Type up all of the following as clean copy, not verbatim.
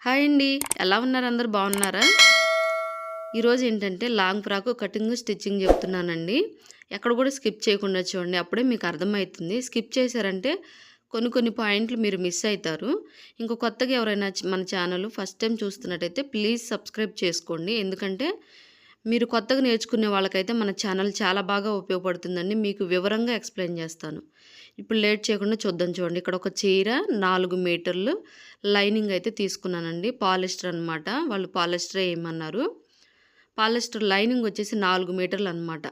Hi అండి. ఎలా ఉన్నారు? అందరూ బాగున్నారా? ఈరోజు ఏంటంటే లాంగ్ ఫ్రాక్ కటింగ్ స్టిచ్చింగ్ చెప్తున్నానండి. ఎక్కడ కూడా స్కిప్ చేయకుండా చూడండి. అప్పుడే మీకు అర్థమవుతుంది. స్కిప్ చేశారంటే కొన్ని పాయింట్లు మీరు మిస్ అవుతారు. ఇంకో కొత్తగా ఎవరైనా మన ఛానల్ ఫస్ట్ టైం చూస్తున్నట్టయితే ప్లీజ్ సబ్స్క్రైబ్ చేసుకోండి. ఎందుకంటే మీరు కొత్తగా నేర్చుకునే వాళ్ళకైతే మన ఛానల్ చాలా బాగా ఉపయోగపడుతుందండి. మీకు వివరంగా ఎక్స్ప్లెయిన్ చేస్తాను. ఇప్పుడు లేట్ చేయకుండా చూద్దాం చూడండి. ఇక్కడ ఒక చీర 4 మీటర్లు లైనింగ్ అయితే తీసుకున్నానండి. పాలిస్టర్ అనమాట. వాళ్ళు పాలిస్టరే ఏమన్నారు. పాలిస్టర్ లైనింగ్ వచ్చేసి 4 మీటర్లు అనమాట.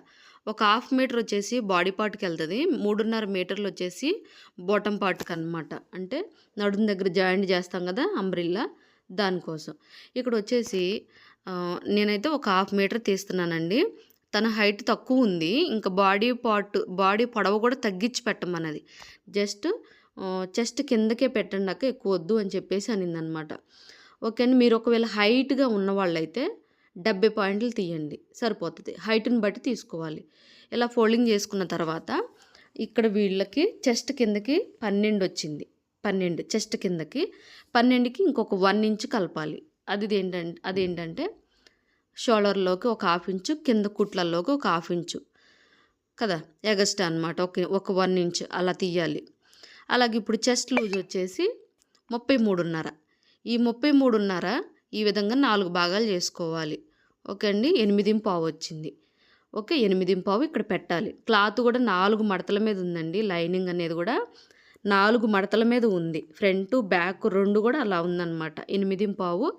ఒక హాఫ్ మీటర్ వచ్చేసి బాడీ పార్ట్కి వెళ్తుంది. 3.5 మీటర్లు వచ్చేసి బాటమ్ పార్ట్కి అనమాట. అంటే నడుము దగ్గర జాయింట్ చేస్తాం కదా అంబ్రిల్లా, దానికోసం. ఇక్కడ వచ్చేసి నేనైతే ఒక హాఫ్ మీటర్ తీస్తున్నానండి. తన హైట్ తక్కువ ఉంది. ఇంకా బాడీ పొడవు కూడా తగ్గించి పెట్టమన్నది. జస్ట్ చెస్ట్ కిందకే పెట్టండి అక్క, ఎక్కువ వద్దు అని చెప్పేసి అనిందనమాట. ఓకే అండి. మీరు ఒకవేళ హైట్గా ఉన్నవాళ్ళైతే 70 పాయింట్లు తీయండి, సరిపోతుంది. హైట్ని బట్టి తీసుకోవాలి. ఇలా ఫోల్డింగ్ చేసుకున్న తర్వాత ఇక్కడ వీళ్ళకి చెస్ట్ కిందకి 12 వచ్చింది. 12 చెస్ట్ కిందకి 12కి ఇంకొక 1 ఇంచ్ కలపాలి. అదేంటంటే షోల్డర్లోకి ఒక హాఫ్ ఇంచు, కింద కుట్లలోకి ఒక హాఫ్ ఇంచు కదా, ఎగస్ట్రా అనమాట. ఒక 1 ఇంచ్ అలా తీయాలి. అలాగే ఇప్పుడు చెస్ట్ లూజ్ వచ్చేసి 33.5. ఈ 33.5 ఈ విధంగా 4 భాగాలు చేసుకోవాలి. ఓకే అండి. 8.5 వచ్చింది. ఓకే, 8.5 ఇక్కడ పెట్టాలి. క్లాత్ కూడా 4 మడతల మీద ఉందండి. లైనింగ్ అనేది కూడా 4 మడతల మీద ఉంది. ఫ్రంట్ బ్యాక్ 2 కూడా అలా ఉందన్నమాట. 8.5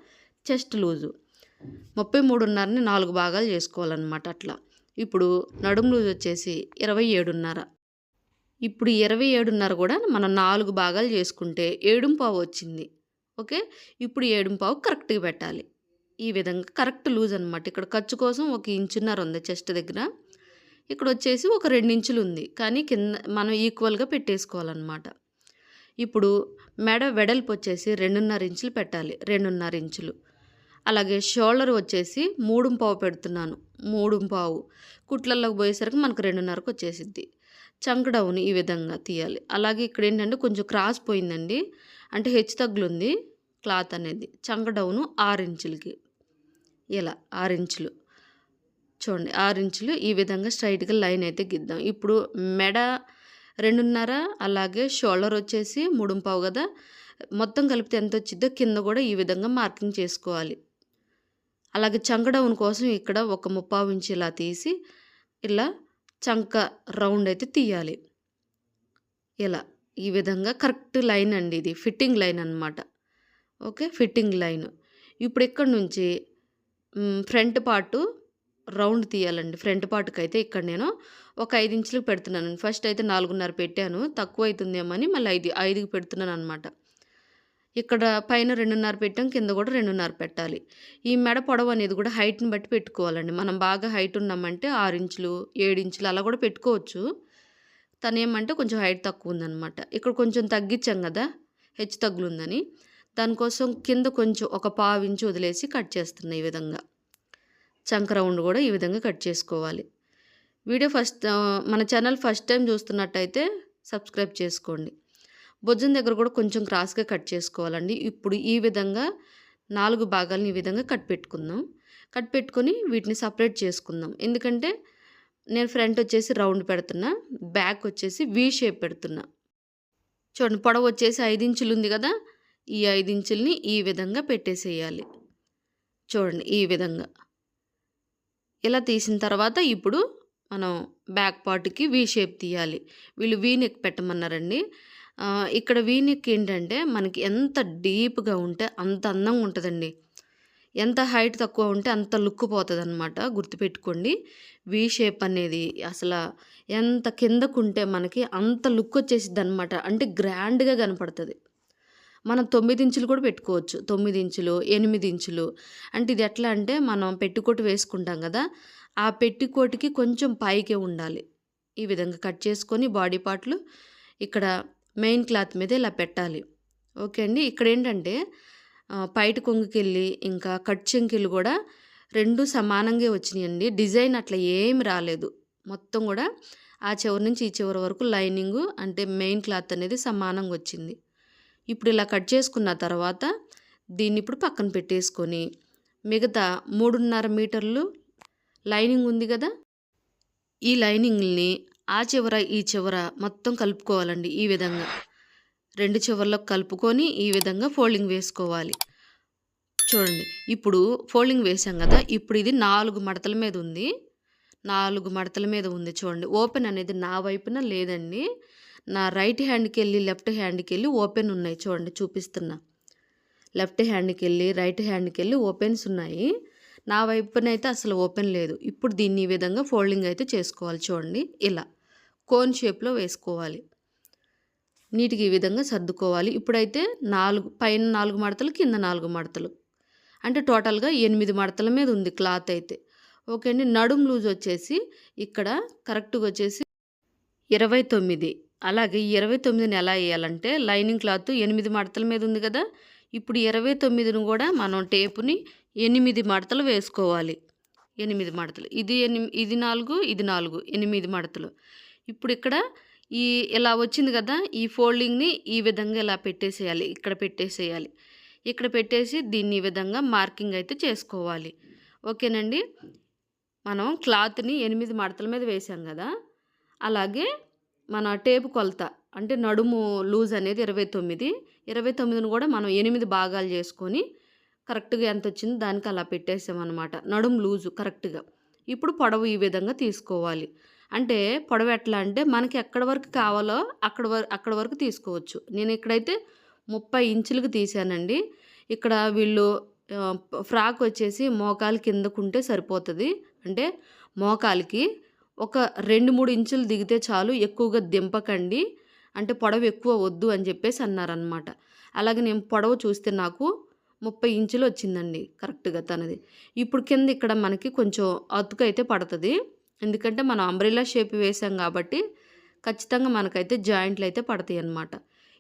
చెస్ట్ లూజు, 33.5ని 4 భాగాలు చేసుకోవాలన్నమాట. అట్లా ఇప్పుడు నడుము లూజ్ వచ్చేసి 27.5. ఇప్పుడు 27.5 కూడా మనం 4 భాగాలు చేసుకుంటే 7.5 వచ్చింది. ఓకే, ఇప్పుడు 7.5 కరెక్ట్గా పెట్టాలి. ఈ విధంగా కరెక్ట్ లూజ్ అనమాట. ఇక్కడ ఖర్చు కోసం 1.5 ఇంచ్ ఉంది చెస్ట్ దగ్గర. ఇక్కడ వచ్చేసి ఒక 2 ఇంచులు ఉంది, కానీ కింద మనం ఈక్వల్గా పెట్టేసుకోవాలన్నమాట. ఇప్పుడు మెడ వెడల్పు వచ్చేసి 2.5 ఇంచులు పెట్టాలి. 2.5 ఇంచులు. అలాగే షోల్డర్ వచ్చేసి 3.5 పెడుతున్నాను. 3.5 కుట్లల్లోకి పోయేసరికి మనకు 2.5కి వచ్చేసిద్ది. చంక్ డౌన్ ఈ విధంగా తీయాలి. అలాగే ఇక్కడ ఏంటంటే కొంచెం క్రాస్ పోయిందండి, అంటే హెచ్చు తగ్గులుంది క్లాత్ అనేది. చంక్ డౌను 6 ఇంచులకి, ఇలా 6 ఇంచులు చూడండి. 6 ఇంచులు ఈ విధంగా స్ట్రైట్గా లైన్ అయితే గిద్దాం. ఇప్పుడు మెడ 2.5, అలాగే షోల్డర్ వచ్చేసి 3.5 కదా, మొత్తం కలిపితే ఎంత వచ్చిద్దో కింద కూడా ఈ విధంగా మార్కింగ్ చేసుకోవాలి. అలాగే చంక డౌన్ కోసం ఇక్కడ ఒక 3/4 ఇంచు ఇలా తీసి ఇలా చంక రౌండ్ అయితే తీయాలి. ఇలా ఈ విధంగా కరెక్ట్ లైన్ అండి. ఇది ఫిట్టింగ్ లైన్ అనమాట. Okay, fitting line. ఇప్పుడు ఇక్కడ నుంచి ఫ్రంట్ పార్ట్ రౌండ్ తీయాలండి. ఫ్రంట్ పార్ట్కి అయితే ఇక్కడ నేను ఒక 5 ఇంచులకు పెడుతున్నాను. ఫస్ట్ అయితే 4.5 పెట్టాను, తక్కువ అవుతుందేమో అని మళ్ళీ 5కి పెడుతున్నాను అనమాట. ఇక్కడ పైన 2.5 పెట్టాం, కింద కూడా 2.5 పెట్టాలి. ఈ మెడ పొడవు అనేది కూడా హైట్ని బట్టి పెట్టుకోవాలండి. మనం బాగా హైట్ ఉన్నామంటే 6 ఇంచులు 7 ఇంచులు అలా కూడా పెట్టుకోవచ్చు. తను ఏమంటే కొంచెం హైట్ తక్కువ ఉందన్నమాట. ఇక్కడ కొంచెం తగ్గించాం కదా, హెచ్చు తగ్గులుందని. దానికోసం కింద కొంచెం ఒక 1/4 ఇంచు వదిలేసి కట్ చేస్తున్నా. ఈ విధంగా చంక రౌండ్ కూడా ఈ విధంగా కట్ చేసుకోవాలి. మన ఛానల్ ఫస్ట్ టైం చూస్తున్నట్టయితే సబ్స్క్రైబ్ చేసుకోండి. భుజం దగ్గర కూడా కొంచెం క్రాస్గా కట్ చేసుకోవాలండి. ఇప్పుడు ఈ విధంగా 4 భాగాలను ఈ విధంగా కట్ పెట్టుకొని వీటిని సపరేట్ చేసుకుందాం. ఎందుకంటే నేను ఫ్రంట్ వచ్చేసి రౌండ్ పెడుతున్నా, బ్యాక్ వచ్చేసి వీ షేప్ పెడుతున్నా. చూడండి, పొడవు వచ్చేసి 5 ఇంచులు ఉంది కదా, ఈ 5 ఇంచుల్ని ఈ విధంగా పెట్టేసేయాలి. చూడండి, ఈ విధంగా ఇలా తీసిన తర్వాత ఇప్పుడు మనం బ్యాక్ పార్ట్కి వీ షేప్ తీయాలి. వీళ్ళు వీ నెక్ పెట్టమన్నారండి. ఇక్కడ వీ నెక్ ఏంటంటే మనకి ఎంత డీప్గా ఉంటే అంత అందంగా ఉంటుందండి. ఎంత హైట్ తక్కువ ఉంటే అంత లుక్ పోతుంది అనమాట. గుర్తుపెట్టుకోండి, వీ షేప్ అనేది అసలు ఎంత కిందకుంటే మనకి అంత లుక్ వచ్చేసిద్ది అనమాట. అంటే గ్రాండ్గా కనపడుతుంది. మనం 9 ఇంచులు కూడా పెట్టుకోవచ్చు. 9 ఇంచులు 8 ఇంచులు. అంటే ఇది ఎట్లా అంటే మనం పెట్టికోట్ వేసుకుంటాం కదా, ఆ పెట్టికోట్కి కొంచెం పైకే ఉండాలి. ఈ విధంగా కట్ చేసుకొని బాడీ పార్ట్లు ఇక్కడ మెయిన్ క్లాత్ మీద ఇలా పెట్టాలి. ఓకే అండి. ఇక్కడ ఏంటంటే పైట కొంగుకెళ్ళి ఇంకా కట్ చెంకిలు కూడా 2 సమానంగా వచ్చినాయండి. డిజైన్ అట్లా ఏమి రాలేదు. మొత్తం కూడా ఆ చివరి నుంచి ఈ చివరి వరకు లైనింగు అంటే మెయిన్ క్లాత్ అనేది సమానంగా వచ్చింది. ఇప్పుడు ఇలా కట్ చేసుకున్న తర్వాత దీన్ని ఇప్పుడు పక్కన పెట్టేసుకొని మిగతా 3.5 మీటర్లు లైనింగ్ ఉంది కదా, ఈ లైనింగ్ని ఆ చివర ఈ చివర మొత్తం కలుపుకోవాలండి. ఈ విధంగా 2 చివర్లకు కలుపుకొని ఈ విధంగా ఫోల్డింగ్ వేసుకోవాలి. చూడండి, ఇప్పుడు ఫోల్డింగ్ వేసాం కదా, ఇప్పుడు ఇది 4 మడతల మీద ఉంది. 4 మడతల మీద ఉంది చూడండి. ఓపెన్ అనేది నా వైపున లేదండి. నా రైట్ హ్యాండ్‌కెళ్ళి, లెఫ్ట్ హ్యాండ్‌కెళ్ళి ఓపెన్ ఉన్నాయి చూడండి, చూపిస్తున్నా. లెఫ్ట్ హ్యాండ్‌కెళ్ళి, రైట్ హ్యాండ్‌కెళ్ళి ఓపెన్స్ ఉన్నాయి. నా వైపునైతే అసలు ఓపెన్ లేదు. ఇప్పుడు దీన్ని ఈ విధంగా ఫోల్డింగ్ అయితే చేసుకోవాలి చూడండి. ఇలా కోన్ షేప్‌లో వేసుకోవాలి. నీట్‌గా ఈ విధంగా సర్దుకోవాలి. ఇప్పుడైతే 4 పైన 4 మడతలు, కింద 4 మడతలు. అంటే టోటల్‌గా 8 మడతల మీద ఉంది క్లాత్ అయితే. ఓకే అండి. నడుము లూజ్ వచ్చేసి ఇక్కడ కరెక్ట్‌గా వచ్చేసి 29. అలాగే ఈ 29ని ఎలా ఎయ్యాలంటే, లైనింగ్ క్లాత్ 8 మడతల మీద ఉంది కదా, ఇప్పుడు 29ని కూడా మనం టేపుని 8 మడతలు వేసుకోవాలి. 8 మడతలు. ఇది 4, ఇది 4, 8 మడతలు. ఇప్పుడు ఇక్కడ ఈ ఇలా వచ్చింది కదా, ఈ ఫోల్డింగ్‌ని ఈ విధంగా ఇలా పెట్టేసేయాలి. ఇక్కడ పెట్టేసేయాలి. ఇక్కడ పెట్టేసి దీన్ని ఈ విధంగా మార్కింగ్ అయితే చేసుకోవాలి. ఓకేనండి. మనం క్లాత్‌ని 8 మడతల మీద వేసాం కదా, అలాగే మన టేపు కొలత అంటే నడుము లూజ్ అనేది 29. 29ని కూడా మనం 8 భాగాలు చేసుకొని కరెక్ట్‌గా ఎంత వచ్చిందో దానికి అలా పెట్టేసామన్నమాట. నడుము లూజు కరెక్ట్‌గా. ఇప్పుడు పొడవు ఈ విధంగా తీసుకోవాలి. అంటే పొడవు ఎట్లా అంటే మనకి ఎక్కడి వరకు కావాలో అక్కడ వరకు తీసుకోవచ్చు. నేను ఇక్కడైతే 30 ఇంచులకు తీసానండి. ఇక్కడ వీళ్ళు ఫ్రాక్ వచ్చేసి మోకాలు కిందకుంటే సరిపోతుంది. అంటే మోకాలికి ఒక 2, 3 ఇంచులు దిగితే చాలు, ఎక్కువగా దింపకండి, అంటే పొడవు ఎక్కువ వద్దు అని చెప్పేసి అన్నారనమాట. అలాగే నేను పొడవు చూస్తే నాకు 30 ఇంచులు వచ్చిందండి కరెక్ట్‌గా తనది. ఇప్పుడు కింద ఇక్కడ మనకి కొంచెం అతుకు అయితే పడుతుంది. ఎందుకంటే మనం అంబ్రెల్లా షేప్ వేసాం కాబట్టి ఖచ్చితంగా మనకైతే జాయింట్లు అయితే పడతాయి అన్నమాట.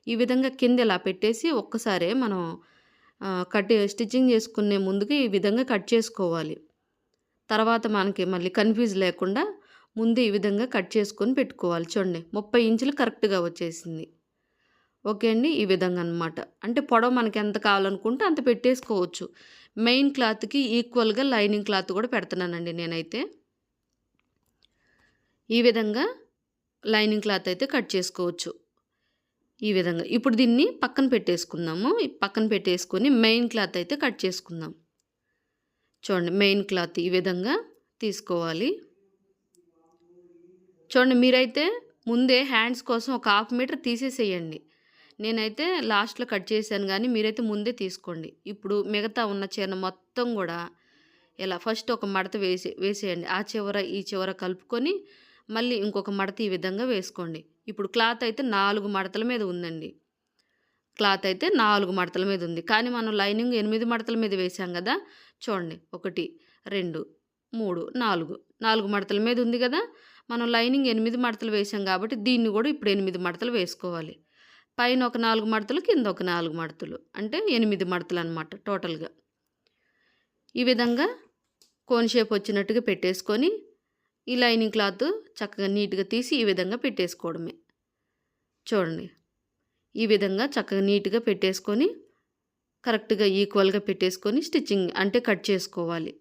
ఈ విధంగా కింద ఇలా పెట్టేసి ఒక్కసారే మనం స్టిచ్చింగ్ చేసుకునే ముందుకి ఈ విధంగా కట్ చేసుకోవాలి. తర్వాత మనకి మళ్ళీ కన్‌ఫ్యూజ్ లేకుండా ముందే ఈ విధంగా కట్ చేసుకొని పెట్టుకోవాలి. చూడండి, 30 ఇంచులు కరెక్ట్‌గా వచ్చేసింది. ఓకే అండి. ఈ విధంగా అన్నమాట. అంటే పొడవు మనకి ఎంత కావాలనుకుంటే అంత పెట్టేసుకోవచ్చు. మెయిన్ క్లాత్‌కి ఈక్వల్‌గా లైనింగ్ క్లాత్ కూడా పెడుతున్నానండి నేనైతే. ఈ విధంగా లైనింగ్ క్లాత్ అయితే కట్ చేసుకోవచ్చు. ఈ విధంగా. ఇప్పుడు దీన్ని పక్కన పెట్టేసుకుందాము. పక్కన పెట్టేసుకొని మెయిన్ క్లాత్ అయితే కట్ చేసుకుందాం. చూడండి, మెయిన్ క్లాత్ ఈ విధంగా తీసుకోవాలి. చూడండి, మీరైతే ముందే హ్యాండ్స్ కోసం ఒక 1/2 మీటర్ తీసేసేయండి. నేనైతే లాస్ట్‌లో కట్ చేశాను కానీ మీరైతే ముందే తీసుకోండి. ఇప్పుడు మిగతా ఉన్న చీర మొత్తం కూడా ఇలా ఫస్ట్ ఒక మడత వేసేయండి. ఆ చివర ఈ చివర కలుపుకొని మళ్ళీ ఇంకొక మడత ఈ విధంగా వేసుకోండి. ఇప్పుడు క్లాత్ అయితే 4 మడతల మీద ఉందండి. క్లాత్ అయితే 4 మడతల మీద ఉంది. కానీ మనం లైనింగ్ 8 మడతల మీద వేసాం కదా, చూడండి 1, 2, 3, 4 మడతల మీద ఉంది కదా. మనం లైనింగ్ 8 మడతలు వేసాం కాబట్టి దీన్ని కూడా ఇప్పుడు 8 మడతలు వేసుకోవాలి. పైన ఒక 4 మడతలు, కింద ఒక 4 మడతలు, అంటే 8 మడతలు అన్నమాట టోటల్‌గా. ఈ విధంగా కోన్ షేప్ వచ్చినట్టుగా పెట్టేసుకొని ఈ లైనింగ్ క్లాత్ చక్కగా నీట్‌గా తీసి ఈ విధంగా పెట్టేసుకోవడమే. చూడండి, ఈ విధంగా చక్కగా నీట్‌గా పెట్టేసుకొని కరెక్ట్‌గా ఈక్వల్‌గా పెట్టేసుకొని స్టిచ్చింగ్ అంటే కట్ చేసుకోవాలి.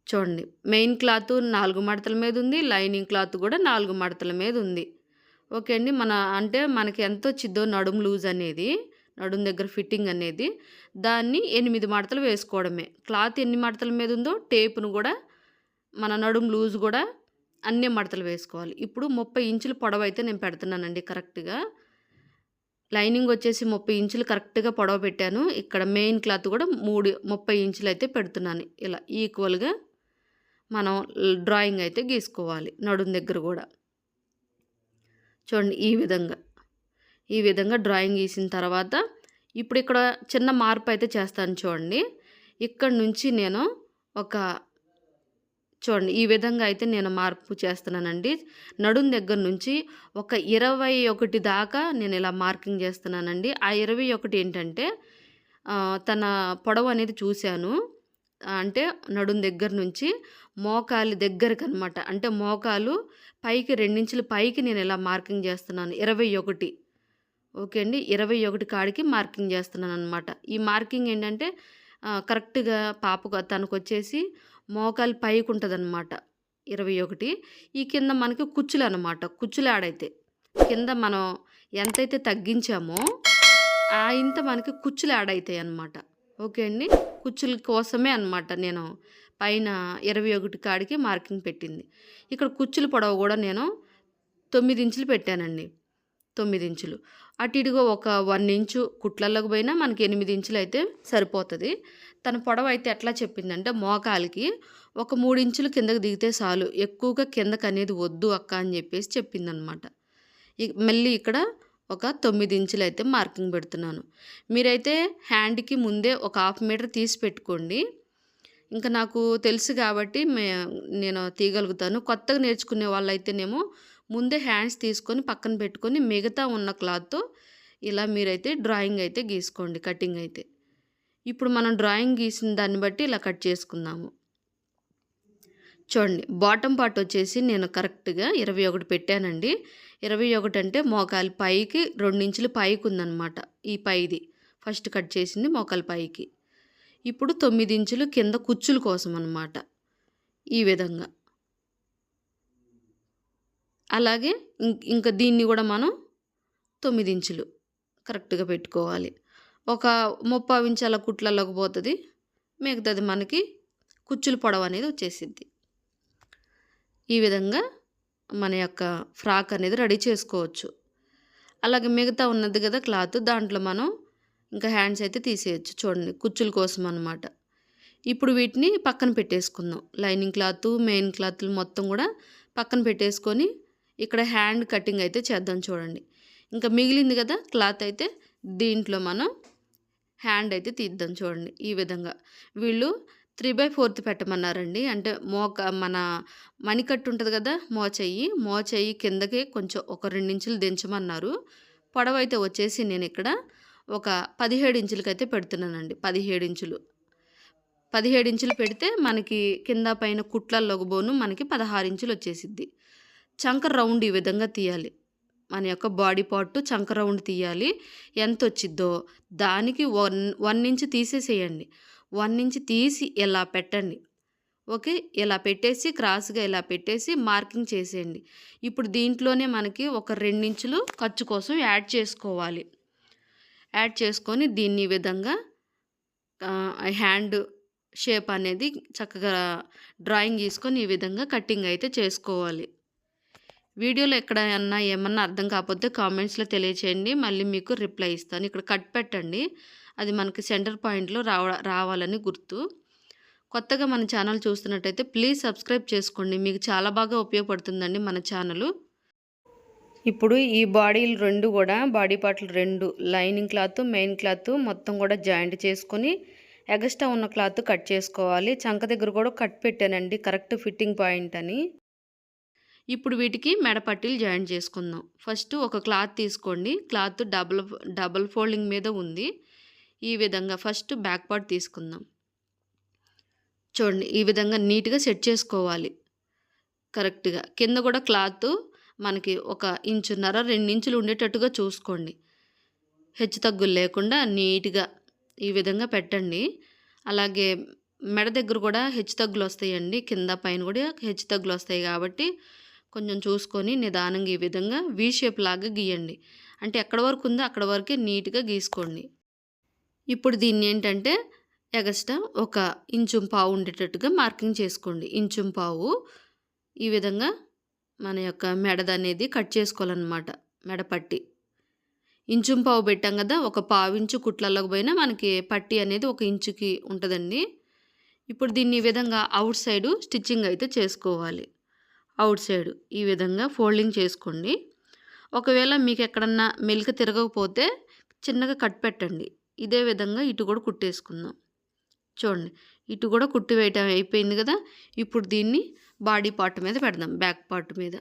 చూడండి, మెయిన్ క్లాత్ 4 మడతల మీద ఉంది. లైనింగ్ క్లాత్ కూడా 4 మడతల మీద ఉంది. ఓకే అండి. అంటే మనకి ఎంత వచ్చిద్దో నడుము లూజ్ అనేది, నడుము దగ్గర ఫిట్టింగ్ అనేది, దాన్ని 8 మడతలు వేసుకోవడమే. క్లాత్ ఎన్ని మడతల మీద ఉందో టేపును కూడా మన నడుము లూజ్ కూడా అన్ని మడతలు వేసుకోవాలి. ఇప్పుడు 30 ఇంచుల పొడవు అయితే నేను పెడుతున్నానండి కరెక్ట్‌గా. లైనింగ్ వచ్చేసి 30 ఇంచులు కరెక్ట్‌గా పొడవు పెట్టాను. ఇక్కడ మెయిన్ క్లాత్ కూడా 30 ఇంచులు అయితే పెడుతున్నాను. ఇలా ఈక్వల్‌గా మనం డ్రాయింగ్ అయితే గీసుకోవాలి నడుము దగ్గర కూడా. చూడండి, ఈ విధంగా డ్రాయింగ్ గీసిన తర్వాత ఇప్పుడు ఇక్కడ చిన్న మార్పు అయితే చేస్తాను చూడండి. ఇక్కడ నుంచి నేను చూడండి, ఈ విధంగా అయితే నేను మార్పు చేస్తున్నానండి. నడుము దగ్గర నుంచి ఒక 21 దాకా నేను ఇలా మార్కింగ్ చేస్తున్నానండి. ఆ 21 ఏంటంటే తన పొడవు అనేది చూశాను. అంటే నడుము దగ్గర నుంచి మోకాలి దగ్గరికి అనమాట. అంటే మోకాలు పైకి 2 ఇంచులు పైకి నేను ఇలా మార్కింగ్ చేస్తున్నాను. 21. ఓకే అండి. 21 కాడికి మార్కింగ్ చేస్తున్నాననమాట. ఈ మార్కింగ్ ఏంటంటే కరెక్ట్‌గా తనకొచ్చేసి మోకాలు పైకుంటదనమాట 21. ఈ కింద మనకి కుచ్చులనమాట. కుచ్చులు యాడైతాయి. కింద మనం ఎంతైతే తగ్గించామో ఇంత మనకి కుచ్చులు యాడ్ అయితాయన్నమాట. ఓకే అండి. కుచ్చుల కోసమే అనమాట నేను పైన 21 కాడికి మార్కింగ్ పెట్టింది. ఇక్కడ కుచ్చుల పొడవు గూడా నేను 9 ఇంచులు పెట్టానండి. 9 ఇంచులు. అటు ఇటుగా ఒక 1 ఇంచు కుట్లల్లోకి పోయినా మనకి 8 ఇంచులయితే సరిపోతది. తన పొడవైతే ఎట్లా చెప్పిందంటే మోకాలికి ఒక 3 ఇంచులు కిందకి దిగితే చాలు. ఎక్కువగా కిందకనేది వద్దు అక్క అని జెప్పేసి చెప్పిందనమాట. మళ్ళీ ఇక్కడ ఒక 9 ఇంచులయితే మార్కింగ్ పెడుతున్నాను. మీరైతే హ్యాండ్‌కి ముందే ఒక హాఫ్ మీటర్ తీసి పెట్టుకోండి. ఇంకా నాకు తెలుసు కాబట్టి నేను తీయగలుగుతాను. కొత్తగా నేర్చుకునే వాళ్ళైతేనేమో ముందే హ్యాండ్స్ తీసుకొని పక్కన పెట్టుకొని మిగతా ఉన్న క్లాత్‌తో ఇలా మీరైతే డ్రాయింగ్ అయితే గీసుకోండి కటింగ్ అయితే. ఇప్పుడు మనం డ్రాయింగ్ గీసిన దాన్ని బట్టి ఇలా కట్ చేసుకుందాము. చూడండి బాటమ్ పార్ట్ వచ్చేసి నేను కరెక్ట్‌గా 21 పెట్టానండి. 21 అంటే మోకాలి పైకి 2 ఇంచులు పైకి ఉందన్నమాట. ఈ పైది ఫస్ట్ కట్ చేసింది మోకాలి పైకి. ఇప్పుడు 9 ఇంచులు కింద కుచ్చుల కోసం అన్నమాట. ఈ విధంగా. అలాగే ఇంకా దీన్ని కూడా మనం 9 ఇంచులు కరెక్ట్‌గా పెట్టుకోవాలి. ఒక 30 ఇంచుల కుట్లలోకి పోతది. మిగతాది మనకి కుచ్చుల పొడవు అనేది వచ్చేసిద్ది. ఈ విధంగా మన యొక్క ఫ్రాక్ అనేది రెడీ చేసుకోవచ్చు. అలాగే మిగతా ఉన్నది కదా క్లాత్ దాంట్లో మనం ఇంకా హ్యాండ్స్ అయితే తీసేయొచ్చు. చూడండి కుచ్చుల కోసం అన్నమాట. ఇప్పుడు వీటిని పక్కన పెట్టేసుకుందాం. లైనింగ్ క్లాత్, మెయిన్ క్లాత్లు మొత్తం కూడా పక్కన పెట్టేసుకొని ఇక్కడ హ్యాండ్ కటింగ్ అయితే చేద్దాం చూడండి. ఇంకా మిగిలింది కదా క్లాత్ అయితే దీంట్లో మనం హ్యాండ్ అయితే తీద్దాం చూడండి. ఈ విధంగా వీళ్ళు 3/4 పెట్టమన్నారండి. అంటే మన మణికట్టు ఉంటుంది కదా మోచెయ్యి కిందకి కొంచెం ఒక 2 ఇంచులు దించమన్నారు. పొడవైతే వచ్చేసి నేను ఇక్కడ ఒక 17 ఇంచులకైతే పెడుతున్నానండి. 17 ఇంచులు. 17 ఇంచులు పెడితే మనకి కింద పైన కుట్లల్లోకి పోను మనకి 16 ఇంచులు వచ్చేసిద్ది. చంక రౌండ్ ఈ విధంగా తీయాలి. మన యొక్క బాడీ పార్ట్ చంక రౌండ్ తీయాలి. ఎంత వచ్చిద్దో దానికి 1 ఇంచ్ తీసేసేయండి. 1 ఇంచ్ తీసి ఇలా పెట్టండి. ఓకే. ఇలా పెట్టేసి క్రాస్‌గా ఇలా పెట్టేసి మార్కింగ్ చేసేయండి. ఇప్పుడు దీంట్లోనే మనకి ఒక 2 ఇంచులు ఖర్చు కోసం యాడ్ చేసుకోవాలి. యాడ్ చేసుకొని దీన్ని ఈ విధంగా హ్యాండ్ షేప్ అనేది చక్కగా డ్రాయింగ్ గీసుకొని ఈ విధంగా కటింగ్ అయితే చేసుకోవాలి. వీడియోలో ఏమన్నా అర్థం కాకపోతే కామెంట్స్‌లో తెలియచేయండి. మళ్ళీ మీకు రిప్లై ఇస్తాను. ఇక్కడ కట్ పెట్టండి. అది మనకి సెంటర్ పాయింట్‌లో రావాలని గుర్తు. కొత్తగా మన ఛానల్ చూస్తున్నట్టయితే ప్లీజ్ సబ్స్క్రైబ్ చేసుకోండి. మీకు చాలా బాగా ఉపయోగపడుతుందండి మన ఛానలు. ఇప్పుడు ఈ బాడీలు 2 కూడా బాడీ పార్ట్లు 2 లైనింగ్ క్లాత్, మెయిన్ క్లాత్ మొత్తం కూడా జాయింట్ చేసుకొని ఎగస్ట్రా ఉన్న క్లాత్ కట్ చేసుకోవాలి. చంక దగ్గర కూడా కట్ పెట్టానండి కరెక్ట్ ఫిట్టింగ్ పాయింట్ అని. ఇప్పుడు వీటికి మెడ పట్టీలు జాయిన్ చేసుకుందాం. ఫస్ట్ ఒక క్లాత్ తీసుకోండి. క్లాత్ డబుల్ ఫోల్డింగ్ మీద ఉంది. ఈ విధంగా ఫస్ట్ బ్యాక్ పార్ట్ తీసుకుందాం. చూడండి ఈ విధంగా నీట్‌గా సెట్ చేసుకోవాలి కరెక్ట్‌గా. కింద కూడా క్లాత్ మనకి 1.5 ఇంచున్నర 2 ఇంచులు ఉండేటట్టుగా చూసుకోండి. హెచ్చు తగ్గులు లేకుండా నీట్‌గా ఈ విధంగా పెట్టండి. అలాగే మెడ దగ్గర కూడా హెచ్చు తగ్గులు వస్తాయండి. కింద పైన కూడా హెచ్చు తగ్గులు వస్తాయి కాబట్టి కొంచెం చూసుకొని నిదానంగా ఈ విధంగా వి షేప్ లాగా గీయండి. అంటే ఎక్కడి వరకు ఉందో అక్కడ వరకే నీట్‌గా గీసుకోండి. ఇప్పుడు దీన్ని ఏంటంటే ఎగస్ట్రా 1.5 ఇంచు ఉండేటట్టుగా మార్కింగ్ చేసుకోండి. 1.5 ఇంచు ఈ విధంగా మన యొక్క మెడదనేది కట్ చేసుకోవాలన్నమాట. మెడ పట్టి 1.5 ఇంచు పెట్టాం కదా. ఒక 1/2 ఇంచు కుట్లలోకి పోయినా మనకి పట్టి అనేది 1 ఇంచుకి ఉంటుందండి. ఇప్పుడు దీన్ని ఈ విధంగా అవుట్ సైడు స్టిచ్చింగ్ అయితే చేసుకోవాలి. అవుట్ సైడ్ ఈ విధంగా ఫోల్డింగ్ చేసుకోండి. ఒకవేళ మీకు ఎక్కడన్నా మెలిక తిరగకపోతే చిన్నగా కట్ పెట్టండి. ఇదే విధంగా ఇటు కూడా కుట్టేసుకుందాం. చూడండి ఇటు కూడా కుట్టి వేయటం అయిపోయింది కదా. ఇప్పుడు దీన్ని బాడీ పార్ట్ మీద పెడదాం. బ్యాక్ పార్ట్ మీద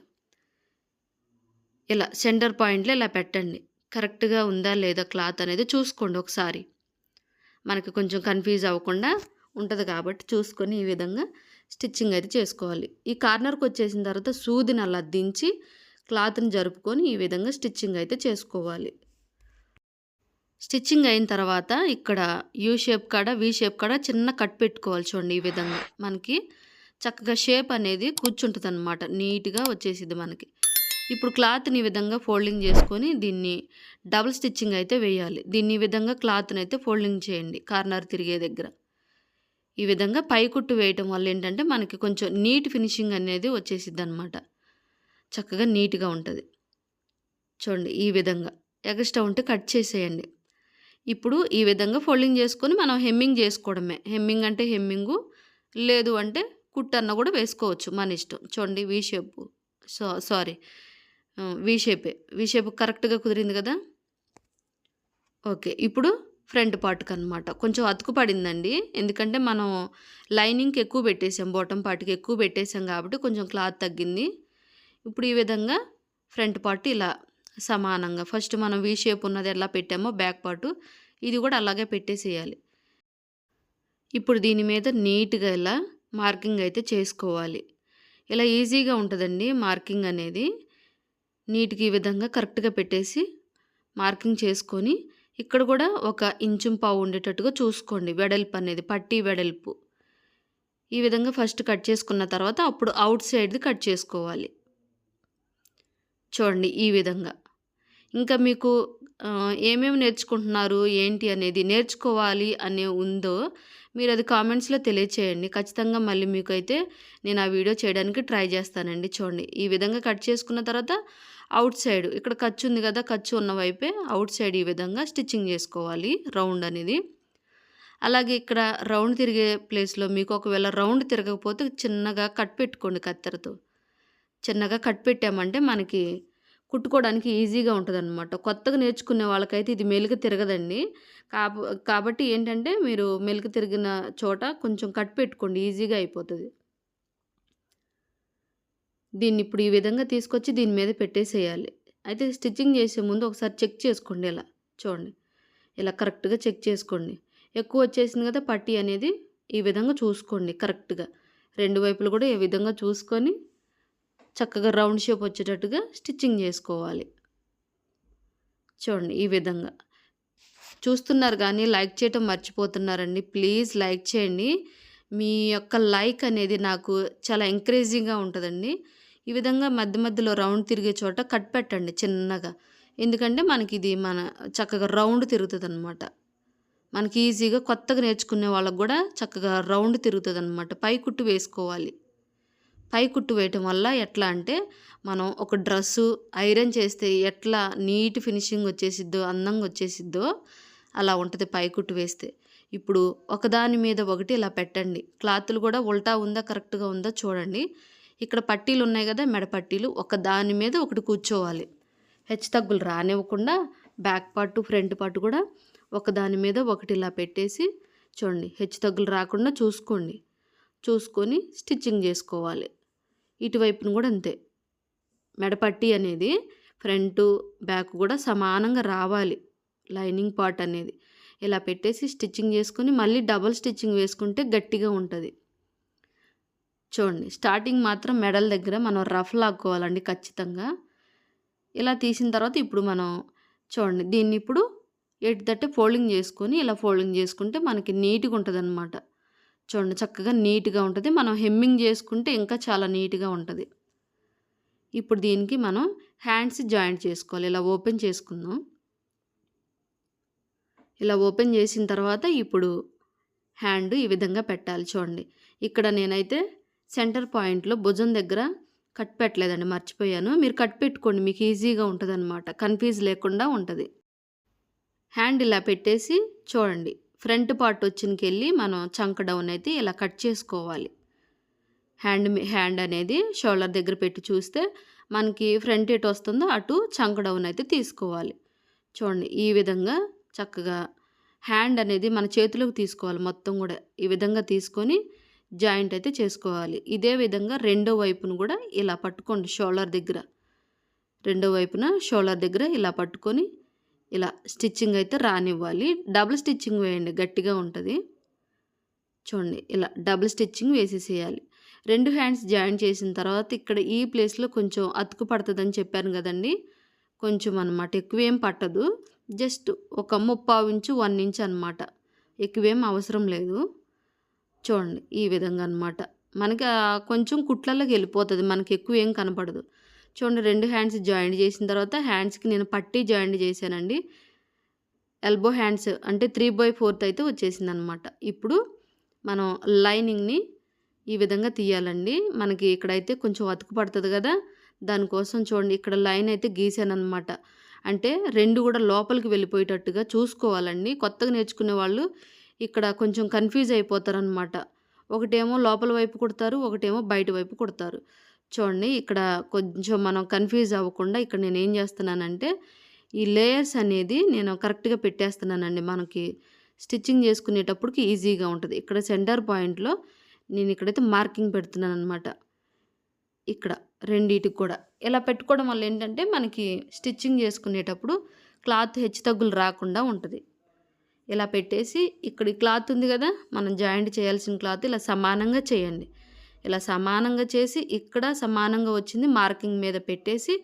ఇలా సెంటర్ పాయింట్లో ఇలా పెట్టండి. కరెక్ట్‌గా ఉందా లేదా క్లాత్ అనేది చూసుకోండి ఒకసారి. మనకి కొంచెం కన్ఫ్యూజ్ అవ్వకుండా ఉంటుంది కాబట్టి చూసుకొని ఈ విధంగా స్టిచ్చింగ్ అయితే చేసుకోవాలి. ఈ కార్నర్కి వచ్చేసిన తర్వాత సూదిని అలా దించి క్లాత్ని జరుపుకొని ఈ విధంగా స్టిచ్చింగ్ అయితే చేసుకోవాలి. స్టిచ్చింగ్ అయిన తర్వాత ఇక్కడ యూ షేప్ కాడ, వి షేప్ కాడ చిన్న కట్ పెట్టుకోవాలి చూడండి. ఈ విధంగా మనకి చక్కగా షేప్ అనేది కూర్చుంటుందన్నమాట. నీట్‌గా వచ్చేసిద్ది మనకి. ఇప్పుడు క్లాత్‌ని ఈ విధంగా ఫోల్డింగ్ చేసుకొని దీన్ని డబుల్ స్టిచ్చింగ్ అయితే వేయాలి. దీన్ని ఈ విధంగా క్లాత్‌నైతే ఫోల్డింగ్ చేయండి కార్నర్ తిరిగే దగ్గర. ఈ విధంగా పై కుట్టు వేయటం వల్ల ఏంటంటే మనకి కొంచెం నీట్ ఫినిషింగ్ అనేది వచ్చేసిద్దనమాట. చక్కగా నీట్‌గా ఉంటది. చూడండి ఈ విధంగా. ఎగస్ట్రా ఉంటే కట్ చేసేయండి. ఇప్పుడు ఈ విధంగా ఫోల్డింగ్ చేసుకొని మనం హెమ్మింగ్ చేసుకోవడమే. హెమ్మింగ్ అంటే హెమ్మింగు, లేదు అంటే కుట్టన్న కూడా వేసుకోవచ్చు మన ఇష్టం. చూడండి వి షేపు. సారీ వి షేపే. వి షేప్ కరెక్ట్‌గా కుదిరింది కదా! ఓకే. ఇప్పుడు ఫ్రంట్ పార్ట్‌కనమాట. కొంచెం అతుకు పడిందండి. ఎందుకంటే మనం లైనింగ్‌కి ఎక్కువ పెట్టేసాం. బాటమ్ పార్ట్‌కి ఎక్కువ పెట్టేసాం కాబట్టి కొంచెం క్లాత్ తగ్గింది. ఇప్పుడు ఈ విధంగా ఫ్రంట్ పార్ట్ ఇలా సమానంగా ఫస్ట్ మనం వి షేప్ ఉన్నది ఎలా పెట్టామో బ్యాక్ పార్టు ఇది కూడా అలాగే పెట్టేసేయాలి. ఇప్పుడు దీని మీద నీట్‌గా ఇలా మార్కింగ్ అయితే చేసుకోవాలి. ఇలా ఈజీగా ఉంటదండి మార్కింగ్ అనేది. నీట్‌గా ఈ విధంగా కరెక్ట్‌గా పెట్టేసి మార్కింగ్ చేసుకొని ఇక్కడ కూడా ఒక ఇంచుం పావు ఉండేటట్టుగా చూసుకోండి. వెడల్పు అనేది పట్టీ వెడల్పు. ఈ విధంగా ఫస్ట్ కట్ చేసుకున్న తర్వాత అప్పుడు అవుట్ సైడ్‌ది కట్ చేసుకోవాలి. చూడండి ఈ విధంగా. ఇంకా మీకు ఏమేమి నేర్చుకుంటున్నారు ఏంటి అనేది నేర్చుకోవాలి అనే ఉందో మీరు అది కామెంట్స్‌లో తెలియచేయండి. ఖచ్చితంగా మళ్ళీ మీకైతే నేను ఆ వీడియో చేయడానికి ట్రై చేస్తానండి. చూడండి ఈ విధంగా కట్ చేసుకున్న తర్వాత అవుట్ సైడ్ ఇక్కడ ఖర్చు ఉంది కదా! ఖర్చు ఉన్న వైపే అవుట్ సైడ్ ఈ విధంగా స్టిచ్చింగ్ చేసుకోవాలి రౌండ్ అనేది. అలాగే ఇక్కడ రౌండ్ తిరిగే ప్లేస్‌లో మీకు ఒకవేళ రౌండ్ తిరగకపోతే చిన్నగా కట్ పెట్టుకోండి కత్తెరతో. చిన్నగా కట్ పెట్టామంటే మనకి కుట్టుకోవడానికి ఈజీగా ఉంటదనమాట. కొత్తగా నేర్చుకునే వాళ్ళకైతే ఇది మెలిక తిరగదండి. కాబట్టి ఏంటంటే మీరు మెలిక తిరిగిన చోట కొంచెం కట్ పెట్టుకోండి ఈజీగా అయిపోతది. దీన్ని ఇప్పుడు ఈ విధంగా తీసుకొచ్చి దీని మీద పెట్టేసేయాలి. అయితే స్టిచ్చింగ్ చేసే ముందు ఒకసారి చెక్ చేసుకోండి ఇలా. చూడండి. ఇలా కరెక్ట్‌గా చెక్ చేసుకోండి. ఎక్కువ వచ్చేసింది కదా పట్టీ అనేది ఈ విధంగా చూసుకోండి కరెక్ట్‌గా. రెండు వైపులు కూడా ఈ విధంగా చూసుకొని చక్కగా రౌండ్ షేప్ వచ్చేటట్టుగా స్టిచ్చింగ్ చేసుకోవాలి. చూడండి ఈ విధంగా. చూస్తున్నారు కానీ లైక్ చేయటం మర్చిపోతున్నారండి. ప్లీజ్ లైక్ చేయండి. మీ యొక్క లైక్ అనేది నాకు చాలా ఎంకరేజింగ్‌గా ఉంటదండి. ఈ విధంగా మధ్య మధ్యలో రౌండ్ తిరిగే చోట కట్ పెట్టండి చిన్నగా. ఎందుకంటే మనకిది చక్కగా రౌండ్ తిరుగుతదనమాట. మనకి ఈజీగా కొత్తగా నేర్చుకునే వాళ్ళకి కూడా చక్కగా రౌండ్ తిరుగుతదనమాట. పై కుట్టు వేసుకోవాలి. పై కుట్టు వేయటం వల్ల ఎట్లా అంటే మనం ఒక డ్రెస్సు ఐరన్ చేస్తే ఎట్లా నీట్ ఫినిషింగ్ వచ్చేసిద్దో, అందంగా వచ్చేసిద్దో అలా ఉంటది పై కుట్టు వేస్తే. ఇప్పుడు ఒకదాని మీద ఒకటి ఇలా పెట్టండి. క్లాతులు కూడా ఉల్టా ఉందా, కరెక్ట్‌గా ఉందా చూడండి. ఇక్కడ పట్టీలు ఉన్నాయి కదా! మెడ పట్టీలు ఒక దాని మీద ఒకటి కూర్చోవాలి. హెచ్చుతగ్గులు రానివ్వకుండా బ్యాక్ పార్ట్, ఫ్రంట్ పార్ట్ కూడా ఒకదాని మీద ఒకటి ఇలా పెట్టేసి చూడండి హెచ్చుతగ్గులు రాకుండా చూసుకోండి. చూసుకొని స్టిచ్చింగ్ చేసుకోవాలి. ఇటువైపున కూడా అంతే. మెడపట్టీ అనేది ఫ్రంటు, బ్యాక్ కూడా సమానంగా రావాలి. లైనింగ్ పార్ట్ అనేది. ఇలా పెట్టేసి స్టిచ్చింగ్ చేసుకొని మళ్ళీ డబుల్ స్టిచ్చింగ్ వేసుకుంటే గట్టిగా ఉంటది. చూడండి స్టార్టింగ్ మాత్రం మెడల దగ్గర మనం రఫ్ లాక్కోవాలండి ఖచ్చితంగా. ఇలా తీసిన తర్వాత ఇప్పుడు మనం చూడండి దీన్ని ఇప్పుడు ఎటుదట్టే ఫోల్డింగ్ చేసుకొని ఇలా ఫోల్డింగ్ చేసుకుంటే మనకి నీట్‌గా ఉంటదనమాట. చూడండి చక్కగా నీట్‌గా ఉంటది. మనం హెమ్మింగ్ చేసుకుంటే ఇంకా చాలా నీట్‌గా ఉంటది. ఇప్పుడు దీనికి మనం హ్యాండ్స్ జాయింట్ చేసుకోవాలి. ఇలా ఓపెన్ చేసుకుందాం. ఇలా ఓపెన్ చేసిన తర్వాత ఇప్పుడు హ్యాండ్ ఈ విధంగా పెట్టాలి చూడండి. ఇక్కడ నేనైతే సెంటర్ పాయింట్‌లో భుజం దగ్గర కట్ పెట్టలేదండి మర్చిపోయాను. మీరు కట్ పెట్టుకోండి మీకు ఈజీగా ఉంటదనమాట. కన్‌ఫ్యూజ్ లేకుండా ఉంటది. హ్యాండ్ ఇలా పెట్టేసి చూడండి ఫ్రంట్ పార్ట్ వచ్చినకెళ్ళి మనం చంక డౌన్ అయితే ఇలా కట్ చేసుకోవాలి. హ్యాండ్ అనేది షోల్డర్ దగ్గర పెట్టి చూస్తే మనకి ఫ్రంట్ ఎటు వస్తుందో అటు చంక డౌన్ అయితే తీసుకోవాలి. చూడండి ఈ విధంగా చక్కగా హ్యాండ్ అనేది మన చేతిలోకి తీసుకోవాలి మొత్తం కూడా. ఈ విధంగా తీసుకొని జాయింట్ అయితే చేసుకోవాలి. ఇదే విధంగా రెండో వైపును కూడా ఇలా పట్టుకోండి షోల్డర్ దగ్గర. రెండో వైపున షోల్డర్ దగ్గర ఇలా పట్టుకొని ఇలా స్టిచ్చింగ్ అయితే రానివ్వాలి. డబుల్ స్టిచ్చింగ్ వేయండి గట్టిగా ఉంటుంది. చూడండి ఇలా డబుల్ స్టిచ్చింగ్ వేసేసేయాలి. 2 హ్యాండ్స్ జాయిన్ చేసిన తర్వాత ఇక్కడ ఈ ప్లేస్‌లో కొంచెం అతుకు పడతదని చెప్పాను కదండీ! కొంచెం అనమాట ఎక్కువేం పట్టదు. జస్ట్ ఒక 1/4 ఇంచు 1 ఇంచ్ అనమాట. ఎక్కువేం అవసరం లేదు. చూడండి ఈ విధంగా అనమాట. మనకి కొంచెం కుట్లలోకి వెళ్ళిపోతుంది, మనకి ఎక్కువ ఏం కనపడదు. చూడండి 2 హ్యాండ్స్ జాయింట్ చేసిన తర్వాత హ్యాండ్స్కి నేను పట్టీ జాయింట్ చేశానండి. ఎల్బో హ్యాండ్స్ అంటే 3/4 అయితే వచ్చేసిందనమాట. ఇప్పుడు మనం లైనింగ్ని ఈ విధంగా తీయాలండి. మనకి ఇక్కడైతే కొంచెం అతుకు పడుతుంది కదా, దానికోసం చూడండి ఇక్కడ లైన్ అయితే గీసానమాట. అంటే 2 కూడా లోపలికి వెళ్ళిపోయేటట్టుగా చూసుకోవాలండి. కొత్తగా నేర్చుకునే వాళ్ళు ఇక్కడ కొంచెం కన్ఫ్యూజ్ అయిపోతారనమాట. ఒకటేమో లోపల వైపు కుడతారు, ఒకటేమో బయట వైపు కుడతారు. చూడండి ఇక్కడ కొంచెం మనం కన్ఫ్యూజ్ అవ్వకుండా ఇక్కడ నేనేం చేస్తున్నానంటే ఈ లేయర్స్ అనేది నేను కరెక్ట్‌గా పెట్టేస్తున్నానండి. మనకి స్టిచ్చింగ్ చేసుకునేటప్పటికి ఈజీగా ఉంటది. ఇక్కడ సెంటర్ పాయింట్‌లో నేను ఇక్కడైతే మార్కింగ్ పెడుతున్నాననమాట. ఇక్కడ రెండిటికి కూడా. ఇలా పెట్టుకోవడం వల్ల ఏంటంటే మనకి స్టిచ్చింగ్ చేసుకునేటప్పుడు క్లాత్ హెచ్చుతగ్గులు రాకుండా ఉంటది. ఇలా పెట్టేసి ఇక్కడ ఈ క్లాత్ ఉంది కదా, మనం జాయింట్ చేయాల్సిన క్లాత్ ఇలా సమానంగా చేయండి. ఇలా సమానంగా చేసి ఇక్కడ సమానంగా వచ్చింది మార్కింగ్ మీద పెట్టేసి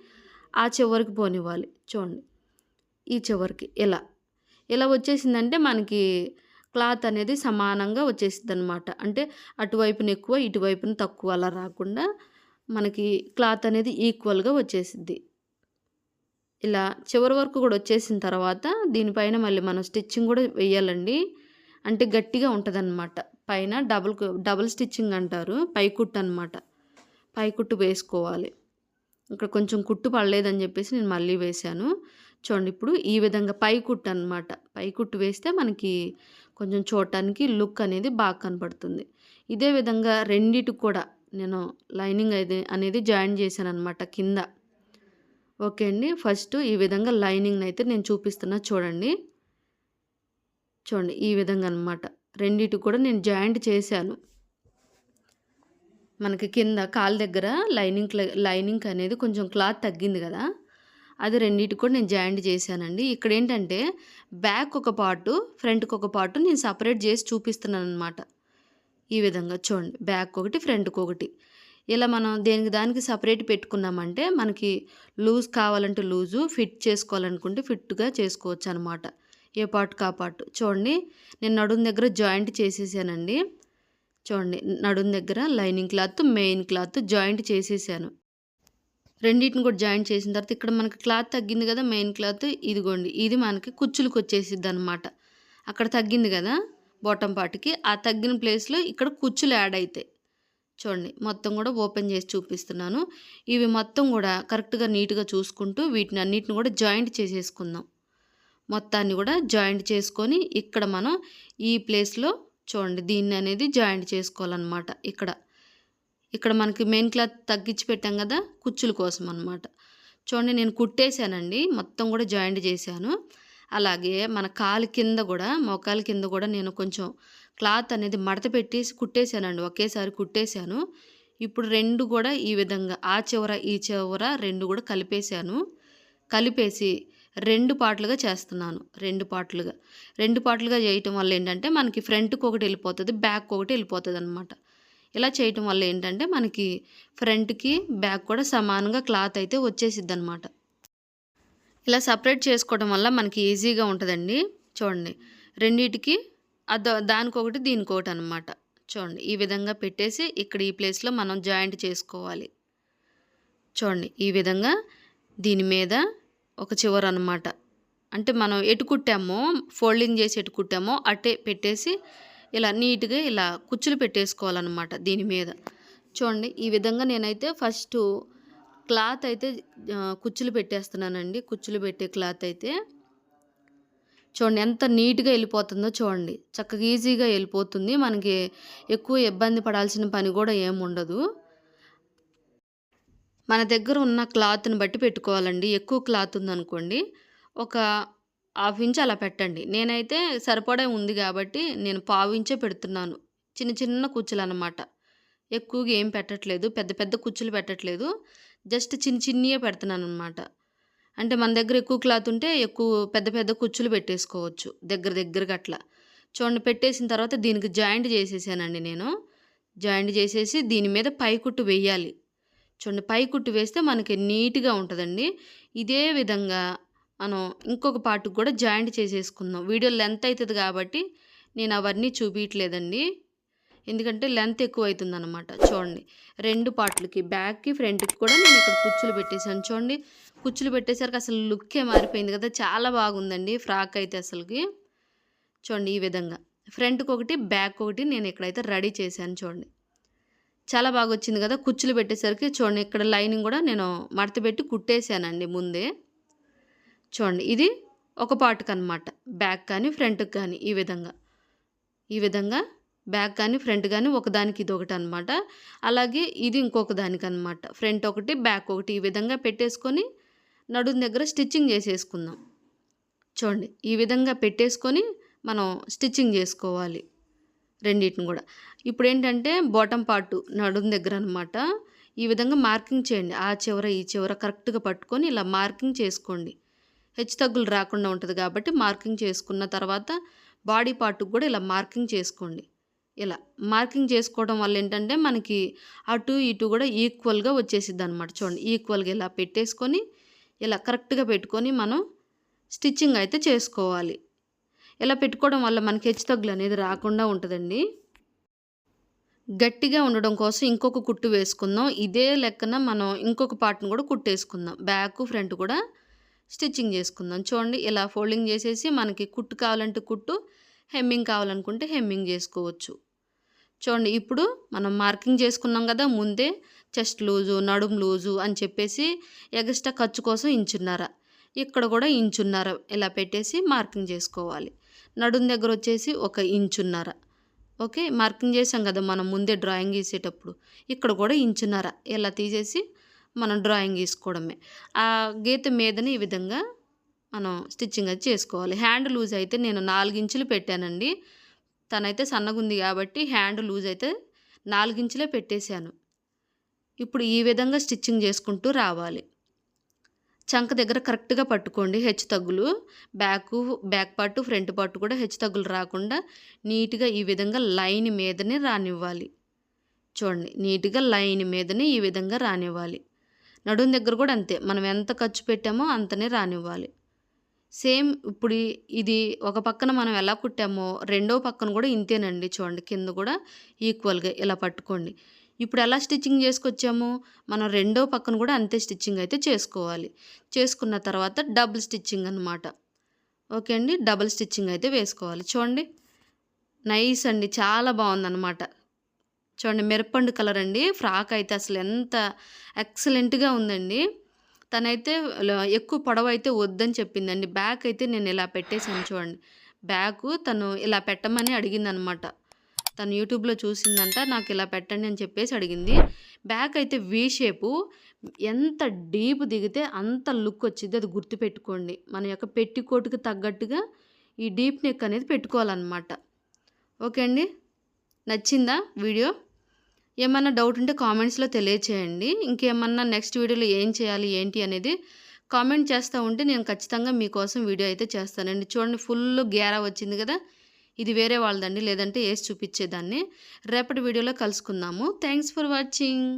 ఆ చివరికి పోనివ్వాలి. చూడండి ఈ చివరికి ఇలా వచ్చేసిందంటే మనకి క్లాత్ అనేది సమానంగా వచ్చేసిద్దనమాట. అంటే అటువైపున ఎక్కువ, ఇటువైపున తక్కువ అలా రాకుండా మనకి క్లాత్ అనేది ఈక్వల్‌గా వచ్చేసిద్ది. ఇలా చివరి వరకు కూడా వచ్చేసిన తర్వాత దీనిపైన మళ్ళీ మనం స్టిచ్చింగ్ కూడా వెయ్యాలండి. అంటే గట్టిగా ఉంటదనమాట. పైన డబుల్ స్టిచ్చింగ్ అంటారు. పైకుట్టు అనమాట. పైకుట్టు వేసుకోవాలి. ఇక్కడ కొంచెం కుట్టు పడలేదని చెప్పేసి నేను మళ్ళీ వేశాను. చూడండి ఇప్పుడు ఈ విధంగా పైకుట్టు అనమాట. పైకుట్టు వేస్తే మనకి కొంచెం చూడటానికి లుక్ అనేది బాగా కనపడుతుంది. ఇదే విధంగా రెండిటికి కూడా నేను లైనింగ్ అనేది జాయిన్ చేశాననమాట కింద. ఓకే అండి. ఫస్ట్ ఈ విధంగా లైనింగ్‌ని అయితే నేను చూపిస్తున్నా చూడండి. చూడండి ఈ విధంగా అనమాట. రెండిటికి కూడా నేను జాయింట్ చేశాను. మనకి కింద కాలు దగ్గర లైనింగ్ అనేది కొంచెం క్లాత్ తగ్గింది కదా, అది రెండిటికి కూడా నేను జాయింట్ చేశానండి. ఇక్కడ ఏంటంటే బ్యాక్ ఒక పార్టు, ఫ్రంట్‌కి ఒక పార్టు నేను సపరేట్ చేసి చూపిస్తున్నాననమాట. ఈ విధంగా చూడండి, బ్యాక్ ఒకటి, ఫ్రంట్‌కి ఒకటి. ఇలా మనం దేనికి దానికి సపరేట్ పెట్టుకున్నామంటే మనకి లూజ్ కావాలంటే లూజు, ఫిట్ చేసుకోవాలనుకుంటే ఫిట్‌గా చేసుకోవచ్చు అనమాట. ఏ పార్ట్‌కి ఆ పార్ట్. చూడండి నేను నడుము దగ్గర జాయింట్ చేసేసానండి. చూడండి నడుము దగ్గర lining cloth, main cloth joint చేసేసాను. రెండిటిని కూడా జాయింట్ చేసిన తర్వాత ఇక్కడ మనకి క్లాత్ తగ్గింది కదా, మెయిన్ క్లాత్ ఇదిగోండి, ఇది మనకి కుచ్చులకు వచ్చేసిద్ది అనమాట. అక్కడ తగ్గింది కదా బాటమ్ పార్ట్‌కి, ఆ తగ్గిన ప్లేస్‌లో ఇక్కడ కుచ్చులు యాడ్ అవుతాయి. చూడండి మొత్తం కూడా ఓపెన్ చేసి చూపిస్తున్నాను. ఇవి మొత్తం కూడా కరెక్ట్‌గా నీట్‌గా చూసుకుంటూ వీటిని అన్నిటిని కూడా జాయింట్ చేసేసుకుందాం. మొత్తాన్ని కూడా జాయింట్ చేసుకొని ఇక్కడ మనం ఈ ప్లేస్‌లో చూడండి దీన్ని అనేది జాయింట్ చేసుకోవాలన్నమాట. ఇక్కడ మనకి మెయిన్ క్లాత్ తగ్గించి పెట్టాం కదా కుచ్చుల కోసం అనమాట. చూడండి నేను కుట్టేశానండి, మొత్తం కూడా జాయింట్ చేశాను. అలాగే మన కాలు కింద కూడా, మోకాలు కింద కూడా నేను కొంచెం క్లాత్ అనేది మడత పెట్టేసి కుట్టేశానండి. ఒకేసారి కుట్టేశాను. ఇప్పుడు 2 కూడా ఈ విధంగా ఆ చివర ఈ చివర 2 కూడా కలిపేసి 2 పార్ట్లుగా చేస్తున్నాను. 2 పార్ట్లుగా చేయటం వల్ల ఏంటంటే మనకి ఫ్రంట్‌కి ఒకటి వెళ్ళిపోతుంది, బ్యాక్ ఒకటి వెళ్ళిపోతుంది అనమాట. ఇలా చేయటం వల్ల ఏంటంటే మనకి ఫ్రంట్‌కి బ్యాక్ కూడా సమానంగా క్లాత్ అయితే వచ్చేసిద్ది అనమాట. ఇలా సపరేట్ చేసుకోవడం వల్ల మనకి ఈజీగా ఉంటుందండి. చూడండి రెండిటికి దానికొకటి దీనికొకటి అనమాట. చూడండి ఈ విధంగా పెట్టేసి ఇక్కడ ఈ ప్లేస్‌లో మనం జాయింట్ చేసుకోవాలి. చూడండి ఈ విధంగా దీని మీద ఒక చివర అనమాట. అంటే మనం ఎటు కుట్టామో, ఫోల్డింగ్ చేసి ఎటు కుట్టామో అట్టే పెట్టేసి ఇలా నీట్‌గా ఇలా కుచ్చులు పెట్టేసుకోవాలన్నమాట దీని మీద. చూడండి ఈ విధంగా నేనైతే ఫస్టు క్లాత్ అయితే కుచ్చులు పెట్టేస్తున్నానండి. కుచ్చులు పెట్టే క్లాత్ అయితే చూడండి ఎంత నీట్‌గా వెళ్ళిపోతుందో చూడండి. చక్కగా ఈజీగా వెళ్ళిపోతుంది. మనకి ఎక్కువ ఇబ్బంది పడాల్సిన పని కూడా ఏముండదు. మన దగ్గర ఉన్న క్లాత్‌ని బట్టి పెట్టుకోవాలండి. ఎక్కువ క్లాత్ ఉందనుకోండి ఒక 1/2 ఇంచ్ అలా పెట్టండి. నేనైతే సరిపడా ఉంది కాబట్టి నేను 1/4 ఇంచే పెడుతున్నాను. చిన్న కుచ్చులనమాట. ఎక్కువగా ఏం పెట్టట్లేదు. పెద్ద పెద్ద కుచ్చులు పెట్టట్లేదు. జస్ట్ చిన్నియే పెడుతున్నాననమాట. అంటే మన దగ్గర ఎక్కువ క్లాత్ ఉంటే పెద్ద పెద్ద కుచ్చులు పెట్టేసుకోవచ్చు దగ్గరగా అట్లా. చూడండి పెట్టేసిన తర్వాత దీనికి జాయింట్ చేసేసానండి నేను. జాయింట్ చేసేసి దీని మీద పైకుట్టు వేయాలి. చూడండి పైకుట్టు వేస్తే మనకి నీట్‌గా ఉంటదండి. ఇదే విధంగా మనం ఇంకొక పార్ట్‌కి కూడా జాయింట్ చేసేసుకుందాం. వీడియో లెంత్ అయితది కాబట్టి నేను అవన్నీ చూపియట్లేదండి. ఎందుకంటే లెంత్ ఎక్కువైతుందనమాట. చూడండి 2 పార్ట్‌లకి బ్యాక్‌కి, ఫ్రంట్‌కి కూడా నేను ఇక్కడ కుచ్చులు పెట్టేసాను. చూడండి కుచ్చులు పెట్టేసరికి అసలు లుక్కే మారిపోయింది కదా! చాలా బాగుందండి ఫ్రాక్ అయితే అసలకి. చూడండి ఈ విధంగా. ఫ్రంట్‌కొకటి, బ్యాక్‌కొకటి నేను ఇక్కడైతే రెడీ చేశాను చూడండి. చాలా బాగొచ్చింది కదా! కుచ్చులు పెట్టేసరికి చూడండి ఇక్కడ లైనింగ్ కూడా నేను మడత పెట్టి కుట్టేసానండి ముందే. చూడండి ఇది ఒక పార్ట్‌కనమాట. బ్యాక్ కానీ, ఫ్రంట్‌కి కానీ ఈ విధంగా. ఈ విధంగా బ్యాక్ కానీ, ఫ్రంట్ గానీ ఒకదానికి ఇదొకటనమాట. అలాగే ఇది ఇంకొక దానికనమాట. ఫ్రంట్ ఒకటి, బ్యాక్ ఒకటి ఈ విధంగా పెట్టేసుకొని నడుం దగ్గర స్టిచ్చింగ్ చేసేసుకుందాం. చూడండి ఈ విధంగా పెట్టేసుకొని మనం స్టిచ్చింగ్ చేసుకోవాలి రెండిటిని కూడా. ఇప్పుడేంటంటే బాటమ్ పార్టు నడుం దగ్గర అనమాట. ఈ విధంగా మార్కింగ్ చేయండి. ఆ చివర, ఈ చివర కరెక్ట్‌గా పట్టుకొని ఇలా మార్కింగ్ చేసుకోండి. హెచ్చుతగ్గులు రాకుండా ఉంటది కాబట్టి మార్కింగ్ చేసుకున్న తర్వాత బాడీ పార్ట్‌కి కూడా ఇలా మార్కింగ్ చేసుకోండి. ఇలా మార్కింగ్ చేసుకోవడం వల్ల ఏంటంటే మనకి అటు ఇటు కూడా ఈక్వల్‌గా వచ్చేసిద్దనమాట. చూడండి ఈక్వల్‌గా ఇలా పెట్టేసుకొని ఇలా కరెక్ట్‌గా పెట్టుకొని మనం స్టిచ్చింగ్ అయితే చేసుకోవాలి. ఇలా పెట్టుకోవడం వల్ల మనకి హెచ్చుతగ్గులు అనేది రాకుండా ఉంటదండి. గట్టిగా ఉండడం కోసం ఇంకొక కుట్టు వేసుకుందాం. ఇదే లెక్కన మనం ఇంకొక పార్ట్‌ని కూడా కుట్టేసుకుందాం. బ్యాక్, ఫ్రంట్ కూడా స్టిచ్చింగ్ చేసుకుందాం. చూడండి ఇలా ఫోల్డింగ్ చేసేసి మనకి కుట్టు కావాలంటే కుట్టు, హెమ్మింగ్ కావాలనుకుంటే హెమ్మింగ్ చేసుకోవచ్చు. చూడండి ఇప్పుడు మనం మార్కింగ్ చేసుకున్నాం కదా! ముందే చెస్ట్ లూజు, నడుం లూజు అని చెప్పేసి ఎగస్ట్రా ఖర్చు కోసం ఇంచున్నర. ఇక్కడ కూడా ఇంచున్నర ఇలా పెట్టేసి మార్కింగ్ చేసుకోవాలి. నడుం దగ్గర వచ్చేసి ఒక ఇంచున్నర. ఓకే. మార్కింగ్ చేసాం కదా మనం ముందే డ్రాయింగ్ గీసేటప్పుడు. ఇక్కడ కూడా ఇంచున్నర ఇలా తీసేసి మనం డ్రాయింగ్ గీసుకోవడమే. ఆ గీత మీదనే ఈ విధంగా మనం స్టిచ్చింగ్ అది చేసుకోవాలి. హ్యాండ్ లూజ్ అయితే నేను 4 ఇంచులు పెట్టానండి. తనైతే సన్నగుంది కాబట్టి హ్యాండ్ లూజ్ అయితే 4 ఇంచులే పెట్టేశాను. ఇప్పుడు ఈ విధంగా స్టిచ్చింగ్ చేసుకుంటూ రావాలి. చంక దగ్గర కరెక్ట్‌గా పట్టుకోండి హెచ్చుతగ్గులు. బ్యాక్ పార్ట్, ఫ్రంట్ పార్ట్ కూడా హెచ్చుతగ్గులు రాకుండా నీట్‌గా ఈ విధంగా లైన్ మీదనే రానివ్వాలి. చూడండి నీట్‌గా లైన్ మీదనే ఈ విధంగా రానివ్వాలి. నడుం దగ్గర కూడా అంతే. మనం ఎంత ఖర్చు పెట్టామో అంతనే రానివ్వాలి. సేమ్ ఇప్పుడు ఇది ఒక పక్కన మనం ఎలా కుట్టామో రెండో పక్కన కూడా ఇంతేనండి. చూడండి కింద కూడా ఈక్వల్‌గా ఇలా పట్టుకోండి. ఇప్పుడు ఎలా స్టిచ్చింగ్ చేసుకొచ్చాము, మనం రెండో పక్కన కూడా అంతే స్టిచ్చింగ్ అయితే చేసుకోవాలి. చేసుకున్న తర్వాత డబుల్ స్టిచ్చింగ్ అనమాట. ఓకే అండి. డబుల్ స్టిచ్చింగ్ అయితే వేసుకోవాలి. చూడండి నైస్ అండి. చాలా బాగుందనమాట. చూడండి మిరపండు కలర్ అండి. ఫ్రాక్ అయితే అసలు ఎంత ఎక్సలెంట్‌గా ఉందండి. తనైతే ఎక్కువ పొడవైతే వద్దని చెప్పిందండి. బ్యాక్ అయితే నేను ఇలా పెట్టేసాను చూడండి. బ్యాకు తను ఇలా పెట్టమని అడిగిందనమాట. తను యూట్యూబ్‌లో చూసిందంట. నాకు ఇలా పెట్టండి అని చెప్పేసి అడిగింది. బ్యాక్ అయితే వి షేపు ఎంత డీప్ దిగితే అంత లుక్ వచ్చిద్ది. అది గుర్తుపెట్టుకోండి. మన యొక్క పెట్టికోట్‌కి తగ్గట్టుగా ఈ డీప్ నెక్ అనేది పెట్టుకోవాలనమాట. ఓకే అండి. నచ్చిందా వీడియో? ఏమన్నా డౌట్ ఉంటే కామెంట్స్‌లో తెలియచేయండి. ఇంకేమన్నా నెక్స్ట్ వీడియోలో ఏం చేయాలి, ఏంటి అనేది కామెంట్ చేస్తూ ఉంటే నేను ఖచ్చితంగా మీకోసం వీడియో అయితే చేస్తానండి. చూడండి ఫుల్ గేరా వచ్చింది కదా! ఇది వేరే వాళ్ళదండి. లేదంటే ఏసి చూపిచ్చేదాన్ని. రేపటి వీడియోలో కలుసుకుందాము. Thanks for watching.